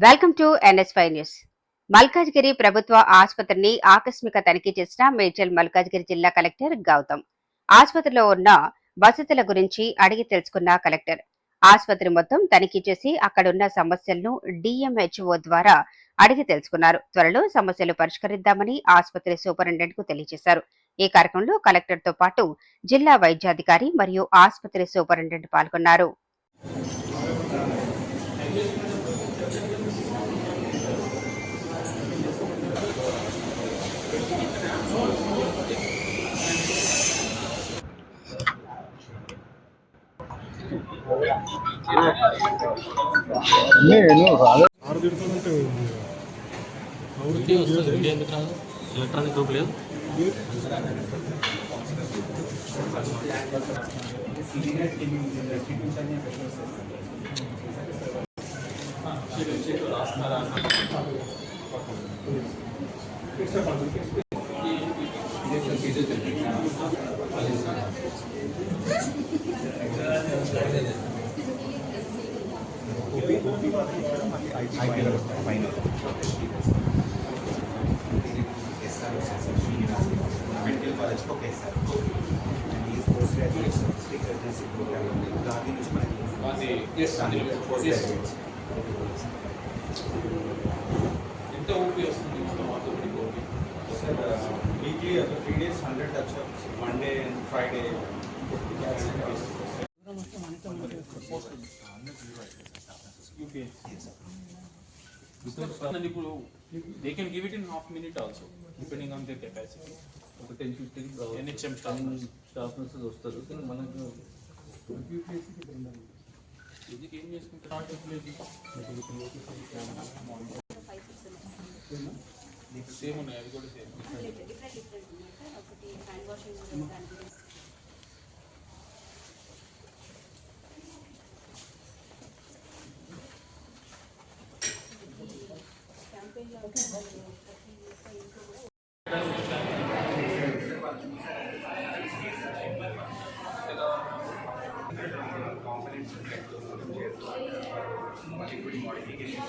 Welcome to NS5 news. Malkajgiri ప్రభుత్వ ఆసుపత్రిని ఆకస్మిక తనిఖీ చేసిన మేడ్చల్ మల్కాజ్గిరి జిల్లా కలెక్టర్ గౌతమ్. ఆసుపత్రిలో ఉన్న వసతుల గురించి అడిగి తెలుసుకున్న కలెక్టర్ ఆసుపత్రి మొత్తం తనిఖీ చేసి అక్కడున్న సమస్యలను DMHO ద్వారా అడిగి తెలుసుకున్నారు. త్వరలో సమస్యలు పరిష్కరిద్దామని ఆసుపత్రి సూపరింటెండెంట్ కు తెలియజేశారు. ఈ కార్యక్రమంలో కలెక్టర్ తో పాటు జిల్లా వైద్యాధికారి మరియు ఆసుపత్రి సూపరింటెండెంట్ పాల్గొన్నారు. ఎలక్ట్రానిక్ గ్రూప్ లేదు. మెడికల్ కాలేజ్ ఒక సార్ అండ్ ఈ post graduates stick residency program ఉంది. దాని నుంచి మనకి పోస్ట్ గ్రాడ్యుయేట్స్ ఎంత ఓపీ వస్తుంది సార్ వీక్లీ ఒక 3 days 100 touch Monday and Friday. ఇప్పుడు they can give it in half minute also depending on their capacity. ఒక 10-15 NHM స్టాఫ్ నర్సెస్ వస్తారు. కానీ మనకు ఇది ఏం చేసుకుంటారు సేమ్ ఉన్నాయి, అవి కూడా same. Modification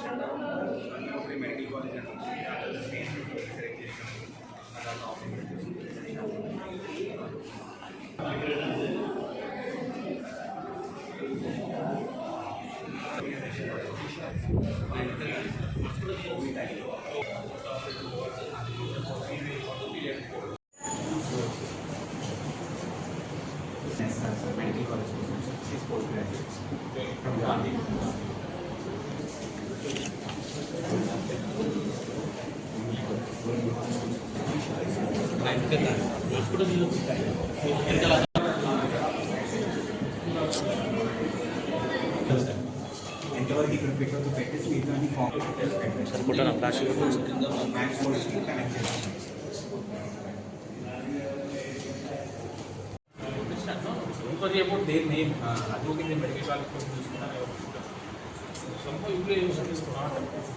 medical college select చేసాం. Medical college post graduates from Gandhi. ఎంతవరకు ఇక్కడ పెట్టేసి మిగతా సరిపోతాను ప్లాస్టిక్ మ్యాక్స్ కనెక్ట్ చేస్తాం. about their name, advocate in medical college, somehow you play